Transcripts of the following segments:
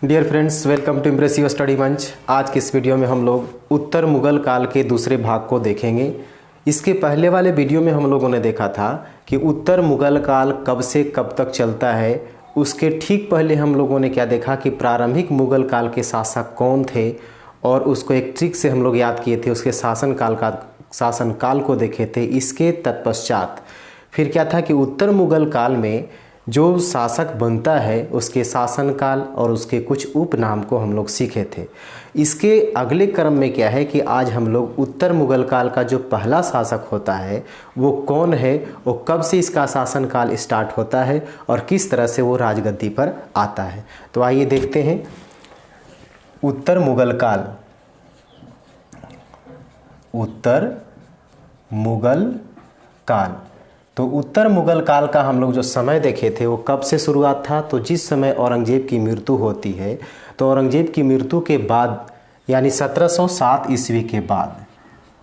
Dear friends, welcome to impressive study मंच। आज के इस वीडियो में हम लोग उत्तर मुगल काल के दूसरे भाग को देखेंगे। इसके पहले वाले वीडियो में हम लोगों ने देखा था कि उत्तर मुगल काल कब से कब तक चलता है। उसके ठीक पहले हम लोगों ने क्या देखा कि प्रारंभिक मुगल काल के शासक कौन थे और उसको एक ट्रिक से हम लोग याद किए थे, उसके शासनकाल को देखे थे। इसके तत्पश्चात फिर क्या था कि उत्तर मुगल काल में जो शासक बनता है उसके शासनकाल और उसके कुछ उपनाम को हम लोग सीखे थे। इसके अगले क्रम में क्या है कि आज हम लोग उत्तर मुगल काल का जो पहला शासक होता है वो कौन है, वो कब से इसका शासनकाल स्टार्ट होता है और किस तरह से वो राजगद्दी पर आता है। तो आइए देखते हैं उत्तर मुगल काल। उत्तर मुगल काल, तो उत्तर मुगल काल का हम लोग जो समय देखे थे वो कब से शुरुआत था। तो जिस समय औरंगजेब की मृत्यु होती है, तो औरंगजेब की मृत्यु के बाद यानी 1707 ईस्वी के बाद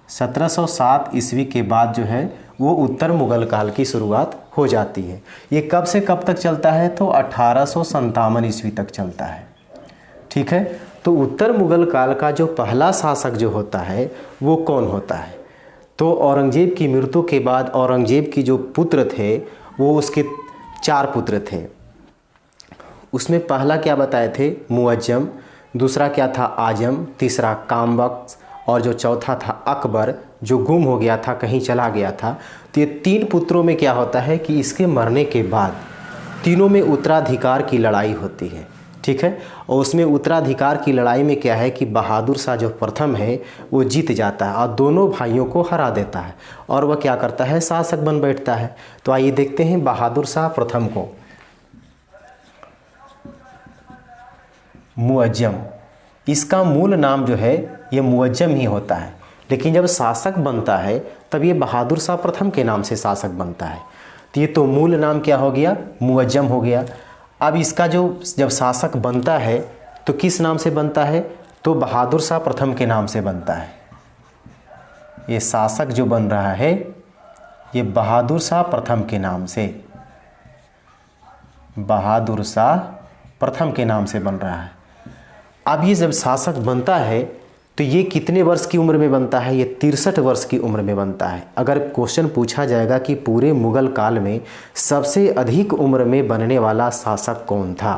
1707 ईस्वी के बाद जो है वो उत्तर मुगल काल की शुरुआत हो जाती है। ये कब से कब तक चलता है, तो 1857 ईस्वी तक चलता है। ठीक है, तो उत्तर मुगल काल का जो पहला शासक जो होता है वो कौन होता है। तो औरंगजेब की मृत्यु के बाद औरंगजेब की जो पुत्र थे वो उसके 4 पुत्र थे। उसमें पहला क्या बताए थे, मुअज्जम, दूसरा क्या था आजम, तीसरा कामबख्श और जो चौथा था अकबर, जो गुम हो गया था, कहीं चला गया था। तो ये 3 पुत्रों में क्या होता है कि इसके मरने के बाद तीनों में उत्तराधिकार की लड़ाई होती है। ठीक है, और उसमें उत्तराधिकार की लड़ाई में क्या है कि बहादुर शाह जो प्रथम है वो जीत जाता है और दोनों भाइयों को हरा देता है और वह क्या करता है, शासक बन बैठता है। तो आइए देखते हैं बहादुर शाह प्रथम को। मुअज्जम, इसका मूल नाम जो है ये मुअज्जम ही होता है, लेकिन जब शासक बनता है तब ये बहादुर शाह प्रथम के नाम से शासक बनता है। तो ये तो मूल नाम क्या हो गया, मुअज्जम हो गया। अब इसका जो जब शासक बनता है तो किस नाम से बनता है, तो बहादुर शाह प्रथम के नाम से बनता है। ये शासक जो बन रहा है ये बहादुर शाह प्रथम के नाम से, बहादुर शाह प्रथम के नाम से बन रहा है। अब ये जब शासक बनता है तो ये कितने वर्ष की उम्र में बनता है, ये 63 वर्ष की उम्र में बनता है। अगर क्वेश्चन पूछा जाएगा कि पूरे मुगल काल में सबसे अधिक उम्र में बनने वाला शासक कौन था,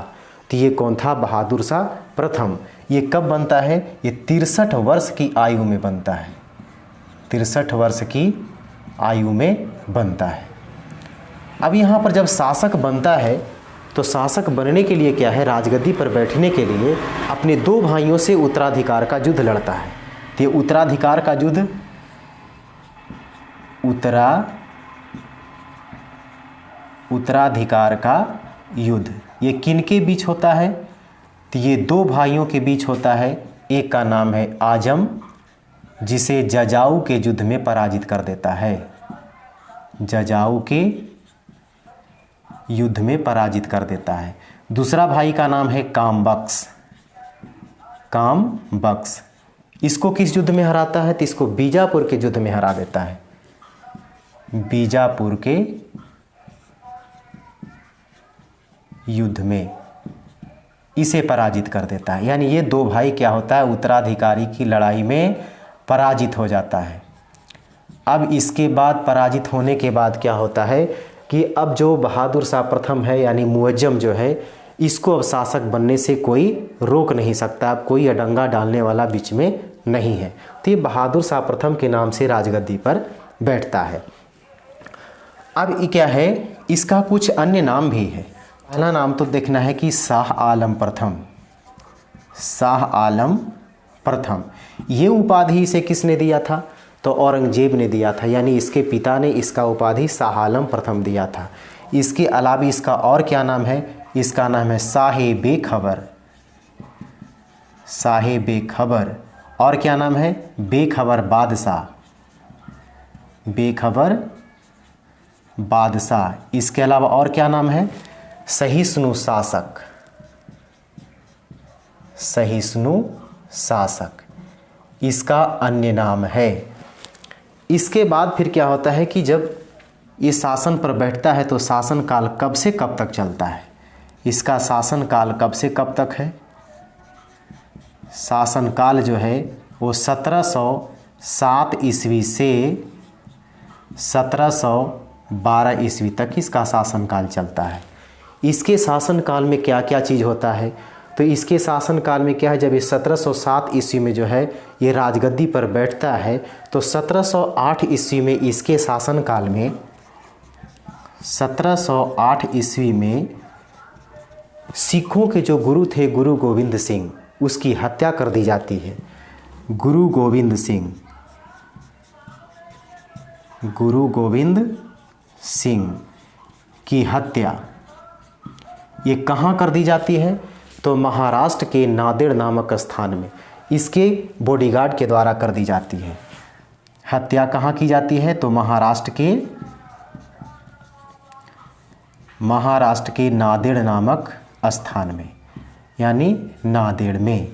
तो ये कौन था, बहादुर शाह प्रथम। ये कब बनता है, ये 63 वर्ष की आयु में बनता है, 63 वर्ष की आयु में बनता है। अब यहाँ पर जब शासक बनता है तो शासक बनने के लिए क्या है, राजगद्दी पर बैठने के लिए अपने 2 भाइयों से उत्तराधिकार का युद्ध लड़ता है। तो ये उत्तराधिकार का युद्ध, उत्तराधिकार का युद्ध ये किन के बीच होता है, तो ये 2 भाइयों के बीच होता है। एक का नाम है आजम, जिसे जजाऊ के युद्ध में पराजित कर देता है, जजाऊ के युद्ध में पराजित कर देता है। दूसरा भाई का नाम है कामबख्श, कामबख्श इसको किस युद्ध में हराता है, तो इसको बीजापुर के युद्ध में हरा देता है, बीजापुर के युद्ध में इसे पराजित कर देता है। यानी ये 2 भाई क्या होता है, उत्तराधिकारी की लड़ाई में पराजित हो जाता है। अब इसके बाद पराजित होने के बाद क्या होता है कि अब जो बहादुर शाह प्रथम है यानी मुअज्जम जो है, इसको अब शासक बनने से कोई रोक नहीं सकता, अब कोई अडंगा डालने वाला बीच में नहीं है। तो ये बहादुर शाह प्रथम के नाम से राजगद्दी पर बैठता है। अब ये क्या है, इसका कुछ अन्य नाम भी है। पहला नाम तो देखना है कि शाह आलम प्रथम, शाह आलम प्रथम। ये उपाधि इसे किसने दिया था, तो औरंगजेब ने दिया था, यानी इसके पिता ने इसका उपाधि शाह आलम प्रथम दिया था। इसके अलावा इसका और क्या नाम है, इसका नाम है साहिब-ए-खबर, साहिब-ए-खबर। और क्या नाम है, बेखबर बादशाह, बेखबर बादशाह। इसके अलावा और क्या नाम है, सहिष्णु शासक, सहिष्णु शासक इसका अन्य नाम है। इसके बाद फिर क्या होता है कि जब ये शासन पर बैठता है तो शासन काल कब से कब तक चलता है, इसका शासन काल कब से कब तक है, शासनकाल जो है वो 1707 ईस्वी से 1712 ईस्वी तक इसका शासनकाल चलता है। इसके शासनकाल में क्या क्या चीज़ होता है, तो इसके शासनकाल में क्या है, जब ये 1707 ईस्वी में जो है ये राजगद्दी पर बैठता है, तो 1708 ईस्वी में इसके शासनकाल में 1708 ईस्वी में सिखों के जो गुरु थे गुरु गोविंद सिंह, उसकी हत्या कर दी जाती है। गुरु गोविंद सिंह की हत्या ये कहाँ कर दी जाती है, तो महाराष्ट्र के नांदेड़ नामक स्थान में इसके बॉडीगार्ड के द्वारा कर दी जाती है। हत्या कहाँ की जाती है, तो महाराष्ट्र के नांदेड़ नामक स्थान में, यानी नांदेड़ में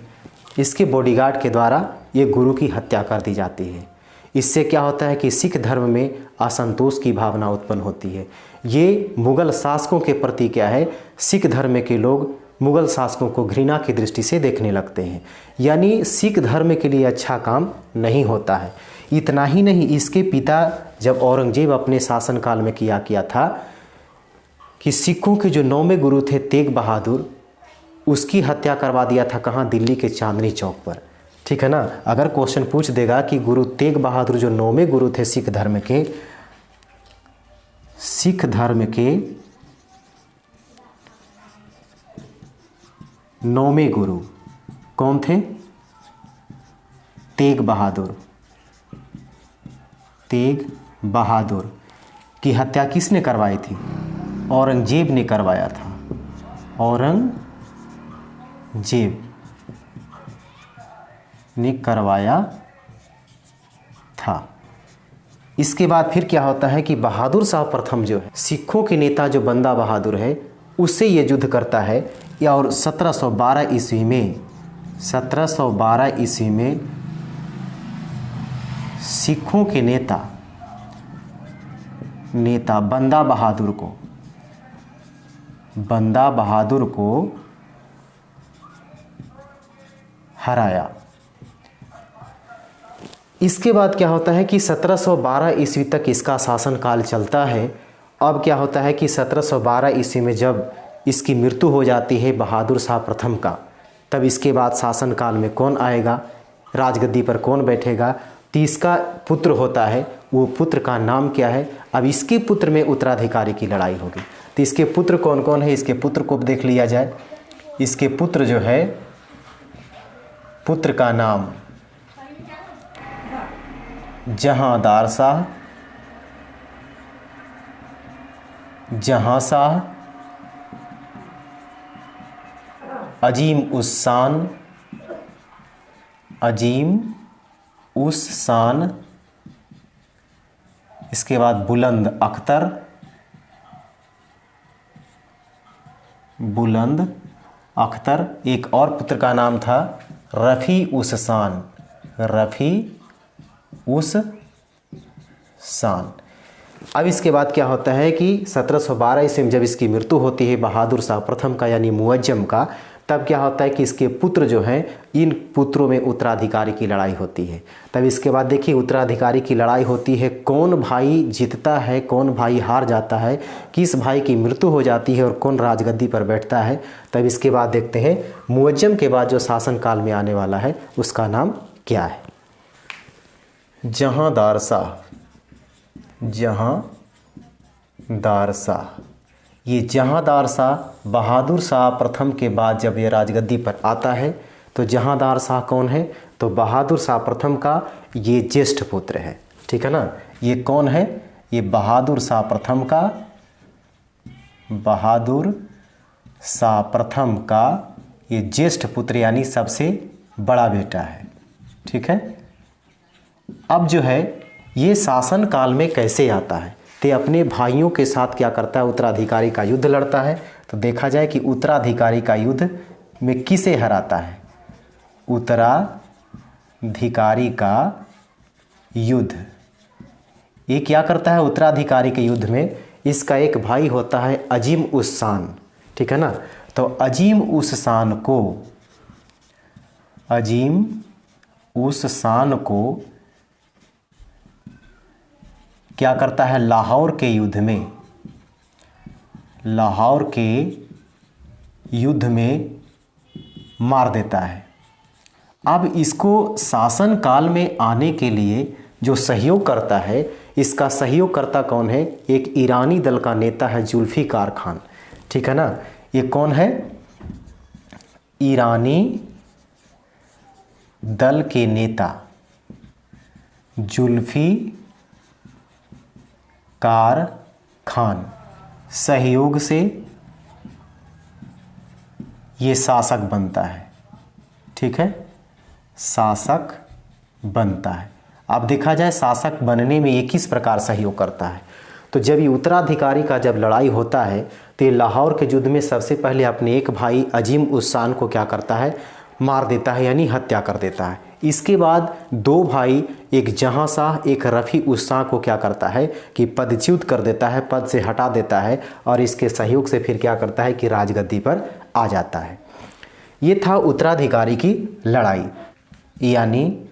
इसके बॉडीगार्ड के द्वारा ये गुरु की हत्या कर दी जाती है। इससे क्या होता है कि सिख धर्म में असंतोष की भावना उत्पन्न होती है। ये मुग़ल शासकों के प्रति क्या है, सिख धर्म के लोग मुग़ल शासकों को घृणा की दृष्टि से देखने लगते हैं, यानी सिख धर्म के लिए अच्छा काम नहीं होता है। इतना ही नहीं, इसके पिता जब औरंगजेब अपने शासनकाल में किया था कि सिखों के जो 9वें गुरु थे तेग बहादुर, उसकी हत्या करवा दिया था। कहाँ, दिल्ली के चांदनी चौक पर। ठीक है ना। अगर क्वेश्चन पूछ देगा कि गुरु तेग बहादुर जो 9वें गुरु थे सिख धर्म के 9वें गुरु कौन थे, तेग बहादुर की हत्या किसने करवाई थी, औरंगजेब ने करवाया था। औरंगजेब ने करवाया था। इसके बाद फिर क्या होता है कि बहादुर शाह प्रथम जो है, सिखों के नेता जो बंदा बहादुर है, उससे ये युद्ध करता है। या और 1712 ईस्वी में सिखों के नेता बंदा बहादुर को हराया। इसके बाद क्या होता है कि 1712 ईस्वी तक इसका शासनकाल चलता है। अब क्या होता है कि 1712 ईस्वी में जब इसकी मृत्यु हो जाती है बहादुर शाह प्रथम का, तब इसके बाद शासनकाल में कौन आएगा, राजगद्दी पर कौन बैठेगा, तो इसका पुत्र होता है। वो पुत्र का नाम क्या है, अब इसके पुत्र में उत्तराधिकारी की लड़ाई होगी। तो इसके पुत्र कौन कौन है, इसके पुत्र को देख लिया जाए। इसके पुत्र जो है, पुत्र का नाम जहांदार शाह, जहां शाह, अजीम उस शान, इसके बाद बुलंद अख्तर, एक और पुत्र का नाम था रफ़ी उस शान। अब इसके बाद क्या होता है कि 1712 ईस्वी में जब इसकी मृत्यु होती है बहादुर शाह प्रथम का, यानी मुअज्जम का, तब क्या होता है कि इसके पुत्र जो हैं, इन पुत्रों में उत्तराधिकारी की लड़ाई होती है। तब इसके बाद देखिए उत्तराधिकारी की लड़ाई होती है, कौन भाई जीतता है, कौन भाई हार जाता है, किस भाई की मृत्यु हो जाती है और कौन राजगद्दी पर बैठता है। तब इसके बाद देखते हैं मुअज्जम के बाद जो शासनकाल में आने वाला है उसका नाम क्या है। जहांदार शाह। ये जहांदार शाह बहादुर शाह प्रथम के बाद जब ये राजगद्दी पर आता है, तो जहांदार शाह कौन है, तो बहादुर शाह प्रथम का ये ज्येष्ठ पुत्र है। ठीक है ना। ये कौन है, ये बहादुर शाह प्रथम का ये ज्येष्ठ पुत्र, यानी सबसे बड़ा बेटा है। ठीक है। अब जो है ये शासन काल में कैसे आता है, ते अपने भाइयों के साथ क्या करता है, उत्तराधिकारी का युद्ध लड़ता है। तो देखा जाए कि उत्तराधिकारी का युद्ध में किसे हराता है, उत्तराधिकारी का युद्ध ये क्या करता है, उत्तराधिकारी के युद्ध में इसका एक भाई होता है अजीम उस शान। ठीक है ना। तो अजीम उस शान को अजीम उस शान को क्या करता है, लाहौर के युद्ध में मार देता है। अब इसको शासन काल में आने के लिए जो सहयोग करता है, इसका सहयोग करता कौन है, एक ईरानी दल का नेता है जुल्फिकार खान। ठीक है ना, ये कौन है, ईरानी दल के नेता जुल्फिकार खान सहयोग से ये शासक बनता है। ठीक है, शासक बनता है। अब देखा जाए शासक बनने में ये किस प्रकार सहयोग करता है, तो जब ये उत्तराधिकारी का जब लड़ाई होता है तो ये लाहौर के युद्ध में सबसे पहले अपने एक भाई अजीम उस शान को क्या करता है, मार देता है, यानी हत्या कर देता है। इसके बाद दो भाई, एक जहां शाह एक रफ़ी उस शाह को क्या करता है कि पदच्युत कर देता है, पद से हटा देता है, और इसके सहयोग से फिर क्या करता है कि राजगद्दी पर आ जाता है। ये था उत्तराधिकारी की लड़ाई, यानी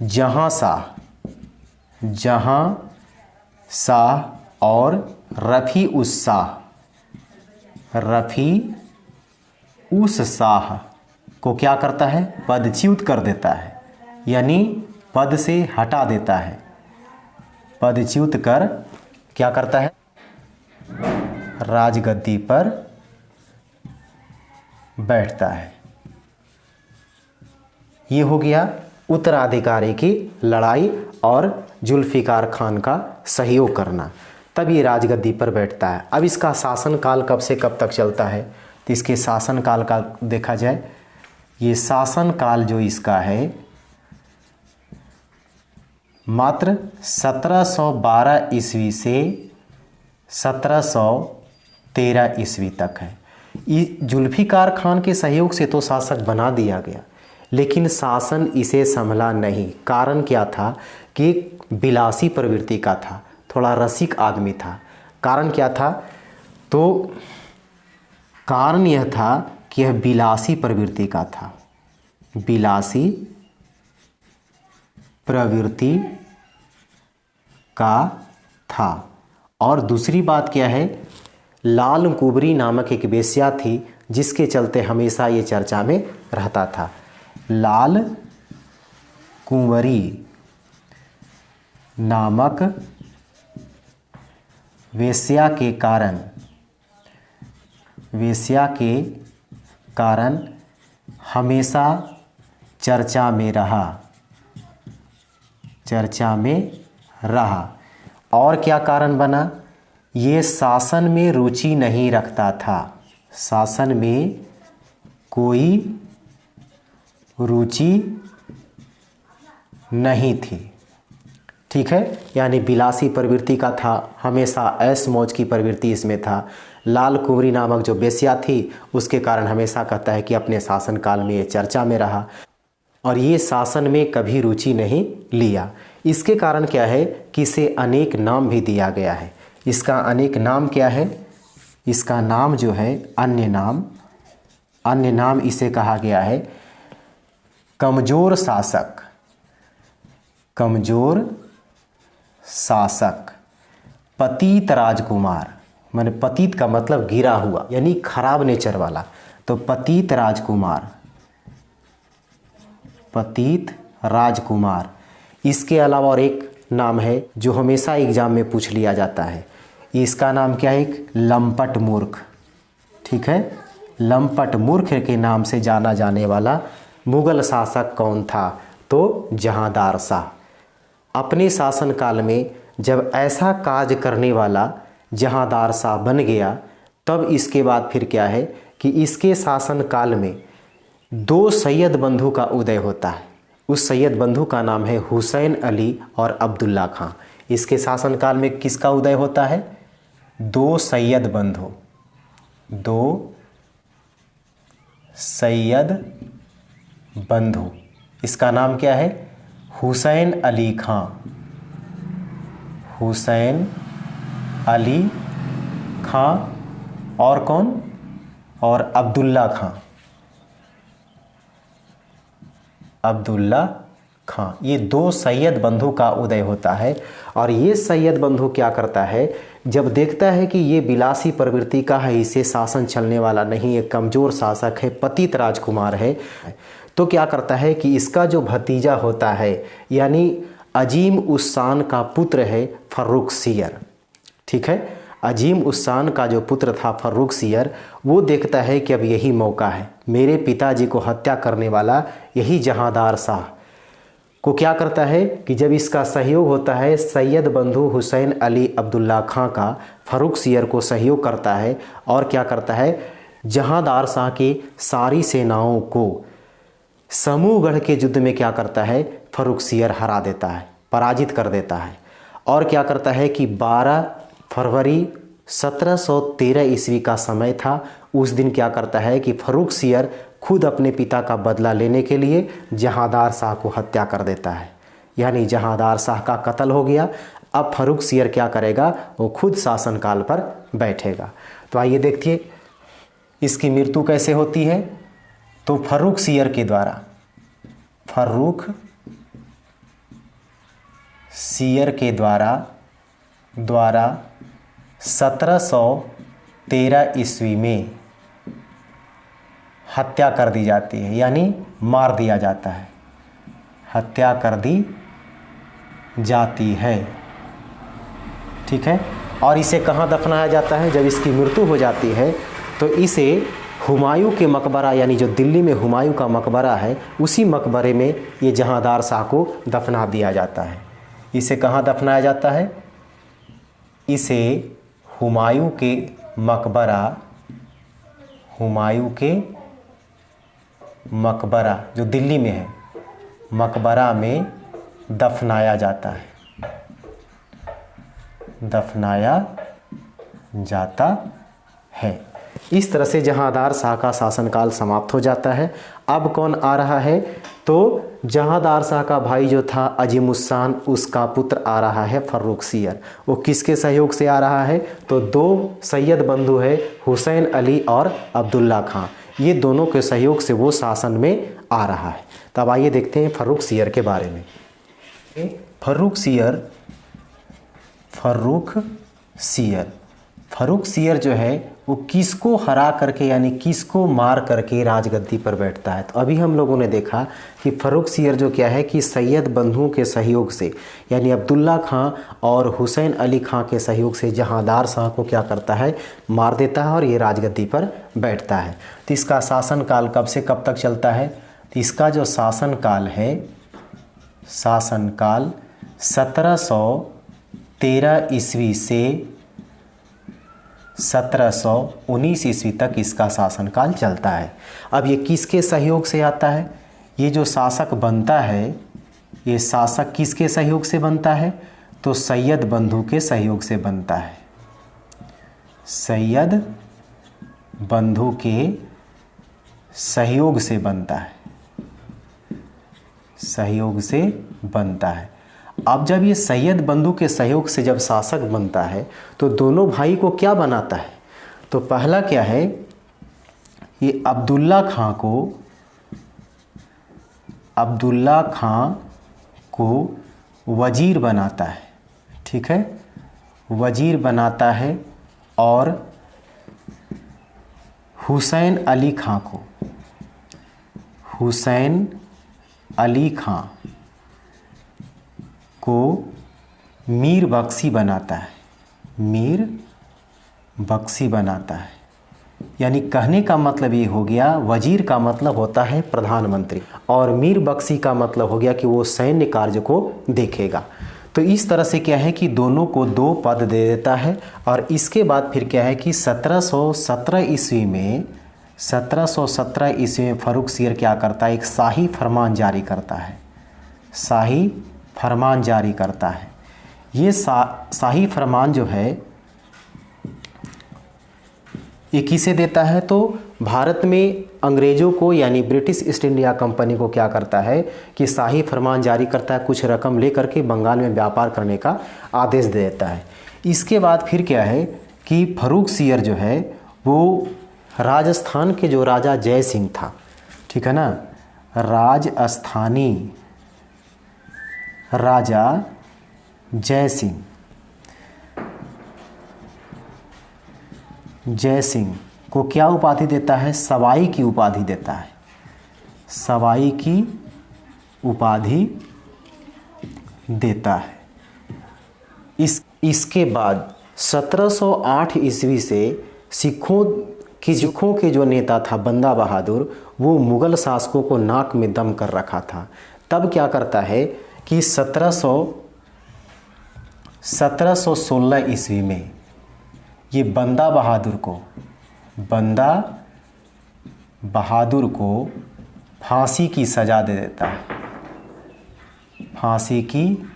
जहां शाह और रफ़ी उस शाह को क्या करता है, पदच्युत कर देता है, यानी पद से हटा देता है। पदच्युत कर क्या करता है, राजगद्दी पर बैठता है। ये हो गया उत्तराधिकारी की लड़ाई और जुल्फिकार खान का सहयोग करना, तब ये राजगद्दी पर बैठता है। अब इसका शासनकाल कब से कब तक चलता है, तो इसके शासनकाल का देखा जाए, ये शासनकाल जो इसका है मात्र 1712 ईस्वी से 1713 ईस्वी तक है। जुल्फिकार खान के सहयोग से तो शासक बना दिया गया, लेकिन शासन इसे संभला नहीं। कारण क्या था कि विलासी प्रवृत्ति का था, थोड़ा रसिक आदमी था। कारण क्या था, तो कारण यह था कि यह विलासी प्रवृत्ति का था, विलासी प्रवृत्ति का था। और दूसरी बात क्या है, लाल कुंवरी नामक एक वेश्या थी, जिसके चलते हमेशा ये चर्चा में रहता था। लाल कुंवरी नामक वेश्या के कारण हमेशा चर्चा में रहा। और क्या कारण बना, ये शासन में रुचि नहीं रखता था, शासन में कोई रुचि नहीं थी। ठीक है, यानी विलासी प्रवृत्ति का था, हमेशा ऐश मौज की प्रवृत्ति इसमें था। लाल कुंवरी नामक जो वेश्या थी, उसके कारण हमेशा कहता है कि अपने शासनकाल में ये चर्चा में रहा और ये शासन में कभी रुचि नहीं लिया। इसके कारण क्या है कि इसे अनेक नाम भी दिया गया है। इसका अनेक नाम क्या है, इसका नाम जो है अन्य नाम इसे कहा गया है कमजोर शासक, पतित राजकुमार, माने पतित का मतलब गिरा हुआ, यानी खराब नेचर वाला, तो पतित राजकुमार। इसके अलावा और एक नाम है जो हमेशा एग्जाम में पूछ लिया जाता है, इसका नाम क्या है, एक लंपट मूर्ख। ठीक है, लंपट मूर्ख के नाम से जाना जाने वाला मुगल शासक कौन था, तो जहांदार शाह। अपने शासनकाल में जब ऐसा काज करने वाला जहांदार शाह बन गया, तब इसके बाद फिर क्या है कि इसके शासनकाल में दो सैयद बंधु का उदय होता है। उस सैयद बंधु का नाम है हुसैन अली और अब्दुल्ला खां। इसके शासनकाल में किसका उदय होता है, दो सैयद बंधु। इसका नाम क्या है, हुसैन अली खां और कौन, और अब्दुल्ला खां। अब्दुल्ला खां। ये दो सैयद बंधु का उदय होता है। और ये सैयद बंधु क्या करता है, जब देखता है कि ये विलासी प्रवृत्ति का है, इसे शासन चलने वाला नहीं, एक कमज़ोर शासक है, पतित राजकुमार है, तो क्या करता है कि इसका जो भतीजा होता है यानी अजीम उस शान का पुत्र है फर्रुख सियर, ठीक है, अजीम उस शान का जो पुत्र था फर्रुख सियर, वो देखता है कि अब यही मौका है, मेरे पिताजी को हत्या करने वाला यही जहांदार शाह को क्या करता है कि जब इसका सहयोग होता है सैयद बंधु हुसैन अली अब्दुल्ला खां का, फर्रुख सियर को सहयोग करता है और क्या करता है, जहांदार शाह की सारी सेनाओं को समूहगढ़ के युद्ध में क्या करता है, फर्रुख सियर हरा देता है, पराजित कर देता है। और क्या करता है कि 12 फरवरी 1713 ईस्वी का समय था। उस दिन क्या करता है कि फर्रुख सियर खुद अपने पिता का बदला लेने के लिए जहांदार शाह को हत्या कर देता है, यानी जहांदार शाह का कत्ल हो गया। अब फर्रुख सियर क्या करेगा, वो खुद शासनकाल पर बैठेगा। तो आइए देखिए इसकी मृत्यु कैसे होती है। तो फर्रुख सियर के द्वारा, फर्रुख सियर के द्वारा 1713 ईस्वी में हत्या कर दी जाती है, यानी मार दिया जाता है, हत्या कर दी जाती है, ठीक है। और इसे कहाँ दफनाया जाता है, जब इसकी मृत्यु हो जाती है तो इसे हुमायूं के मकबरा, यानी जो दिल्ली में हुमायूं का मकबरा है, उसी मकबरे में ये जहांदार शाह को दफना दिया जाता है। इसे कहाँ दफनाया जाता है, इसे हुमायूं के मकबरा, हुमायूं के मकबरा जो दिल्ली में है, मकबरा में दफनाया जाता है, दफनाया जाता है। इस तरह से जहांदार शाह का शासनकाल समाप्त हो जाता है। अब कौन आ रहा है, तो जहांदार शाह का भाई जो था अजीमुस्सान, उसका पुत्र आ रहा है फर्रुख सियर। वो किसके सहयोग से आ रहा है, तो दो सैयद बंधु है हुसैन अली और अब्दुल्ला खां, ये दोनों के सहयोग से वो शासन में आ रहा है। तब आइए देखते हैं फर्रुख सियर के बारे में। Farrukhsiyar, Farrukhsiyar, Farrukhsiyar जो है वो किसको हरा करके, यानी किसको मार करके राजगद्दी पर बैठता है। तो अभी हम लोगों ने देखा कि फर्रुख सियर जो क्या है कि सैयद बंधुओं के सहयोग से, यानी अब्दुल्ला खां और हुसैन अली खां के सहयोग से जहांदार शाह को क्या करता है, मार देता है और ये राजगद्दी पर बैठता है। तो इसका शासनकाल कब से कब तक चलता है, तो इसका जो शासनकाल है, शासनकाल 1713 ईस्वी से 1719 ईस्वी तक इसका शासनकाल चलता है। अब ये किसके सहयोग से आता है, ये जो शासक बनता है, ये शासक किसके सहयोग से बनता है, तो सैयद बंधु के सहयोग से बनता है, सैयद बंधु के सहयोग से बनता है, सहयोग से बनता है। अब जब ये सैयद बंधु के सहयोग से जब शासक बनता है तो दोनों भाई को क्या बनाता है, तो पहला क्या है, ये अब्दुल्ला खां को वजीर बनाता है, ठीक है, वजीर बनाता है। और हुसैन अली खां को, हुसैन अली खां को मीर बख्शी बनाता है, मीर बख्शी बनाता है। यानी कहने का मतलब ये हो गया, वजीर का मतलब होता है प्रधानमंत्री और मीर बख्शी का मतलब हो गया कि वो सैन्य कार्य को देखेगा। तो इस तरह से क्या है कि दोनों को 2 पद दे देता है। और इसके बाद फिर क्या है कि 1717 ईस्वी में, 1717 ईस्वी में फर्रुख सियर क्या करता है, एक शाही फरमान जारी करता है, शाही फरमान जारी करता है। ये शाही फरमान जो है ये किसे देता है, तो भारत में अंग्रेज़ों को, यानी ब्रिटिश ईस्ट इंडिया कंपनी को क्या करता है कि शाही फरमान जारी करता है, कुछ रकम लेकर के बंगाल में व्यापार करने का आदेश दे देता है। इसके बाद फिर क्या है कि फर्रुख सियर जो है वो राजस्थान के जो राजा जय सिंह था, ठीक है ना, राजस्थानी राजा जय सिंह को क्या उपाधि देता है? सवाई की उपाधि देता है। सवाई की उपाधि देता है। इसके बाद 1708 ईस्वी से सिखों के जो नेता था बंदा बहादुर, वो मुग़ल शासकों को नाक में दम कर रखा था। तब क्या करता है कि 1716 ईस्वी में ये बंदा बहादुर को फांसी की सज़ा दे देता है। फांसी की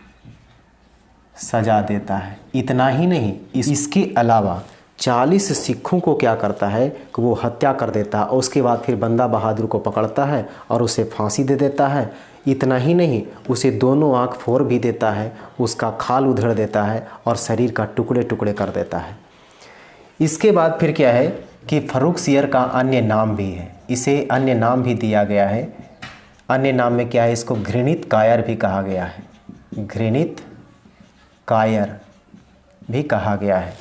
सज़ा देता है। इतना ही नहीं, इसके अलावा 40 सिखों को क्या करता है कि वो हत्या कर देता है और उसके बाद फिर बंदा बहादुर को पकड़ता है और उसे फांसी दे देता है। इतना ही नहीं, उसे दोनों आँख फोड़ भी देता है, उसका खाल उधेड़ देता है और शरीर का टुकड़े टुकड़े कर देता है। इसके बाद फिर क्या है कि फ़र्रुखसियर का अन्य नाम भी है। इसे अन्य नाम भी दिया गया है। अन्य नाम में क्या है? इसको घृणित कायर भी कहा गया है। घृणित कायर भी कहा गया है।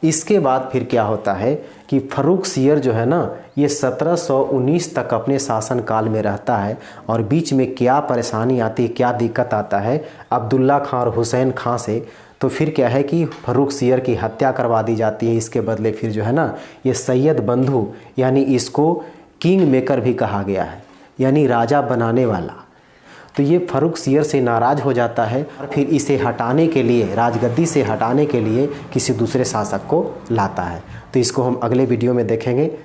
इसके बाद फिर क्या होता है कि फ़र्रुखसियर जो है ना, ये 1719 तक अपने शासनकाल में रहता है और बीच में क्या परेशानी आती है, क्या दिक्कत आता है अब्दुल्ला खां और हुसैन खां से, तो फिर क्या है कि फ़र्रुखसियर की हत्या करवा दी जाती है। इसके बदले फिर जो है ना, ये सैयद बंधु, यानी इसको किंग मेकर भी कहा गया है, यानी राजा बनाने वाला। तो ये फ़र्रुखसियर से नाराज़ हो जाता है और फिर इसे हटाने के लिए, राजगद्दी से हटाने के लिए किसी दूसरे शासक को लाता है। तो इसको हम अगले वीडियो में देखेंगे।